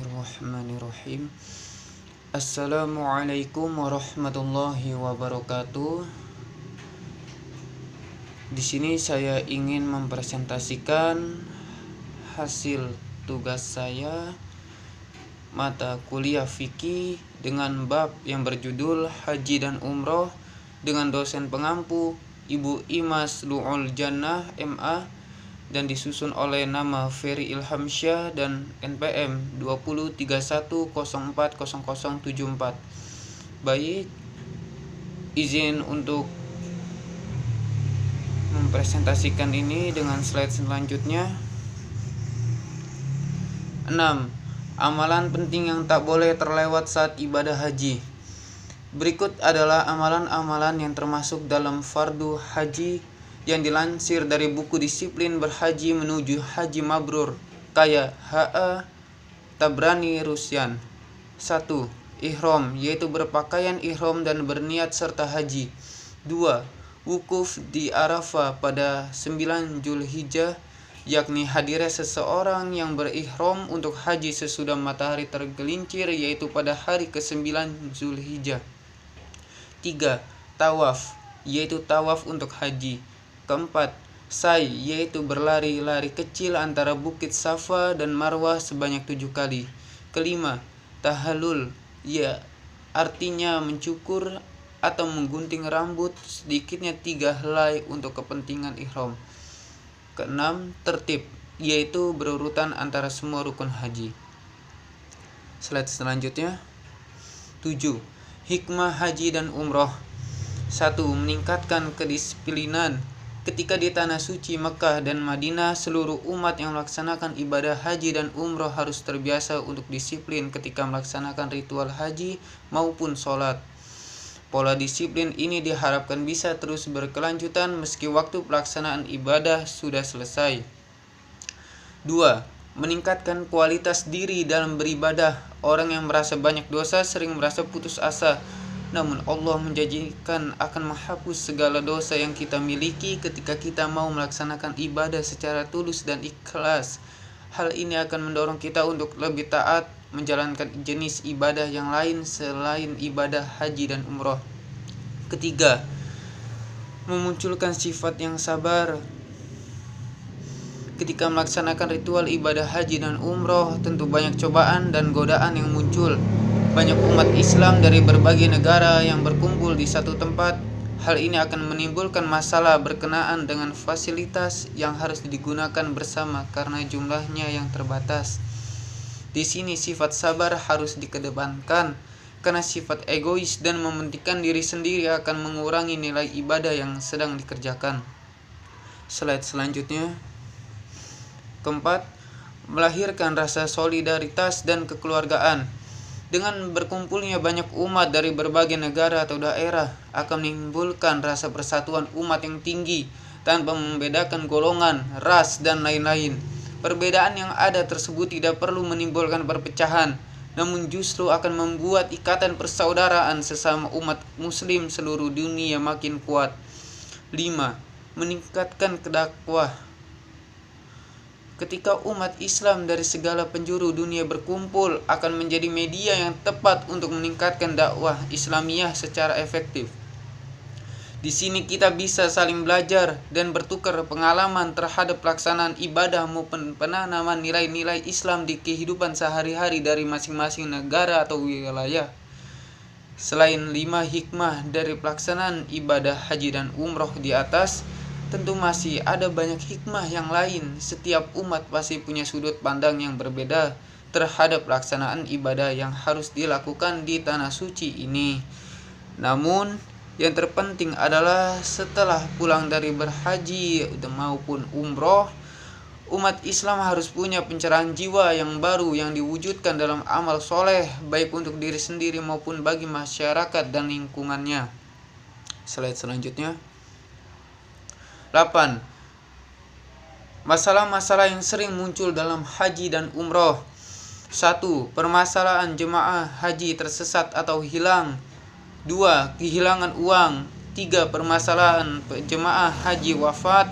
Bismillahirrahmanirrahim. Assalamualaikum warahmatullahi wabarakatuh. Di sini saya ingin mempresentasikan hasil tugas saya mata kuliah fikih dengan bab yang berjudul Haji dan Umroh dengan dosen pengampu Ibu Imas Lu'ul Jannah MA dan disusun oleh nama Ferry Ilhamsyah dan NPM 2031040074. Baik, izin untuk mempresentasikan ini dengan slide selanjutnya. 6. Amalan penting yang tak boleh terlewat saat ibadah haji. Berikut adalah amalan-amalan yang termasuk dalam fardu haji yang dilansir dari buku Disiplin Berhaji Menuju Haji Mabrur karya H.A. Tabrani Rusyan. 1. Ihram, yaitu berpakaian ihram dan berniat serta haji. 2. Wukuf di Arafah pada 9 Zulhijjah, yakni hadirnya seseorang yang berihram untuk haji sesudah matahari tergelincir, yaitu pada hari ke-9 Zulhijjah. 3. Tawaf, yaitu tawaf untuk haji. 4. Sa'i, yaitu berlari-lari kecil antara Bukit Safa dan Marwah sebanyak 7 kali. 5. Tahallul, ya artinya mencukur atau menggunting rambut sedikitnya 3 helai untuk kepentingan ihram. 6. Tertib, yaitu berurutan antara semua rukun haji. Slide selanjutnya. 7. Hikmah haji dan umroh. 1. Meningkatkan kedisiplinan. Ketika di tanah suci Mekah dan Madinah, seluruh umat yang melaksanakan ibadah haji dan umroh harus terbiasa untuk disiplin ketika melaksanakan ritual haji maupun sholat. Pola disiplin ini diharapkan bisa terus berkelanjutan meski waktu pelaksanaan ibadah sudah selesai. 2. Meningkatkan kualitas diri dalam beribadah. Orang yang merasa banyak dosa sering merasa putus asa. Namun Allah menjanjikan akan menghapus segala dosa yang kita miliki ketika kita mau melaksanakan ibadah secara tulus dan ikhlas. Hal ini akan mendorong kita untuk lebih taat menjalankan jenis ibadah yang lain selain ibadah haji dan umroh. 3. Memunculkan sifat yang sabar. Ketika melaksanakan ritual ibadah haji dan umroh, tentu banyak cobaan dan godaan yang muncul. Banyak umat Islam dari berbagai negara yang berkumpul di satu tempat. Hal ini akan menimbulkan masalah berkenaan dengan fasilitas yang harus digunakan bersama karena jumlahnya yang terbatas. Di sini sifat sabar harus dikedepankan, karena sifat egois dan mementingkan diri sendiri akan mengurangi nilai ibadah yang sedang dikerjakan. Slide selanjutnya. 4. Melahirkan rasa solidaritas dan kekeluargaan. Dengan berkumpulnya banyak umat dari berbagai negara atau daerah akan menimbulkan rasa persatuan umat yang tinggi tanpa membedakan golongan, ras, dan lain-lain. Perbedaan yang ada tersebut tidak perlu menimbulkan perpecahan, namun justru akan membuat ikatan persaudaraan sesama umat muslim seluruh dunia makin kuat. 5. Meningkatkan dakwah. Ketika umat Islam dari segala penjuru dunia berkumpul, akan menjadi media yang tepat untuk meningkatkan dakwah Islamiyah secara efektif. Di sini kita bisa saling belajar dan bertukar pengalaman terhadap pelaksanaan ibadah maupun penanaman nilai-nilai Islam di kehidupan sehari-hari dari masing-masing negara atau wilayah. Selain 5 hikmah dari pelaksanaan ibadah haji dan umroh di atas, tentu masih ada banyak hikmah yang lain. Setiap umat pasti punya sudut pandang yang berbeda terhadap pelaksanaan ibadah yang harus dilakukan di tanah suci ini. Namun, yang terpenting adalah setelah pulang dari berhaji maupun umroh, umat Islam harus punya pencerahan jiwa yang baru yang diwujudkan dalam amal soleh, baik untuk diri sendiri maupun bagi masyarakat dan lingkungannya. Slide selanjutnya. 8. Masalah-masalah yang sering muncul dalam haji dan umroh. 1. Permasalahan jemaah haji tersesat atau hilang. 2. Kehilangan uang. 3. Permasalahan jemaah haji wafat.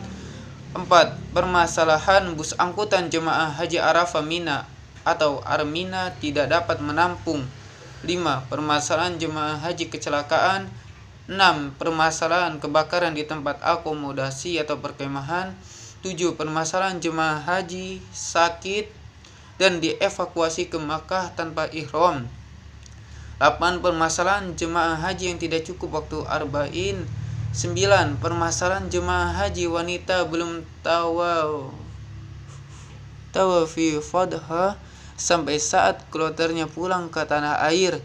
4. Permasalahan bus angkutan jemaah haji Arafah Mina. atau Armina tidak dapat menampung. 5. Permasalahan jemaah haji kecelakaan. 6. Permasalahan kebakaran di tempat akomodasi atau perkemahan. 7. Permasalahan jemaah haji sakit dan dievakuasi ke Makkah tanpa ihram. 8. Permasalahan jemaah haji yang tidak cukup waktu arba'in. 9. Permasalahan jemaah haji wanita belum tawafi fadha sampai saat kloternya pulang ke tanah air.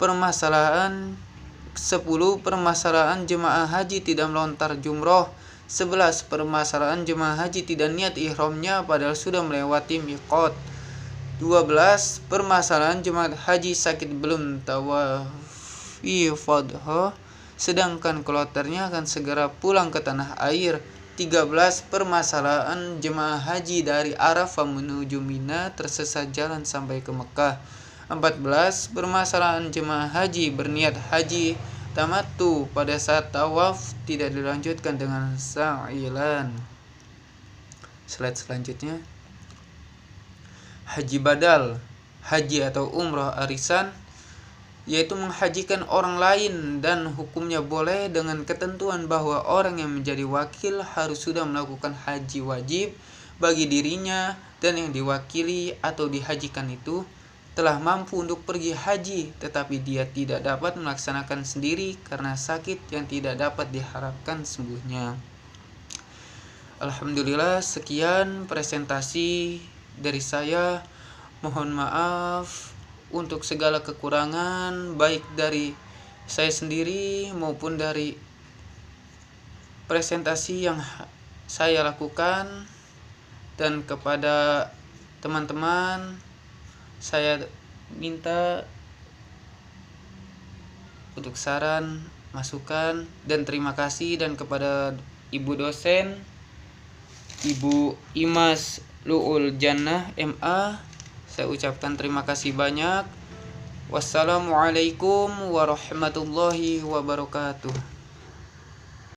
Permasalahan 10. Permasalahan jemaah haji tidak melontar jumroh. 11. Permasalahan jemaah haji tidak niat ihramnya padahal sudah melewati miqat. 12. Permasalahan jemaah haji sakit belum tawafi fadha sedangkan kloternya akan segera pulang ke tanah air. 13. Permasalahan jemaah haji dari Arafah menuju Mina tersesat jalan sampai ke Mekah. 14. Permasalahan jemaah haji berniat haji tamattu pada saat tawaf tidak dilanjutkan dengan sa'ilan. Slide selanjutnya. Haji badal, haji atau umrah arisan, yaitu menghajikan orang lain dan hukumnya boleh dengan ketentuan bahwa orang yang menjadi wakil harus sudah melakukan haji wajib bagi dirinya dan yang diwakili atau dihajikan itu telah mampu untuk pergi haji tetapi dia tidak dapat melaksanakan sendiri karena sakit yang tidak dapat diharapkan sembuhnya. Alhamdulillah, sekian presentasi dari saya. Mohon maaf untuk segala kekurangan baik dari saya sendiri maupun dari presentasi yang saya lakukan, dan kepada teman-teman saya minta untuk saran, masukan, dan terima kasih. Dan kepada Ibu dosen Ibu Imas Lu'ul Jannah MA, saya ucapkan terima kasih banyak. Wassalamualaikum warahmatullahi wabarakatuh.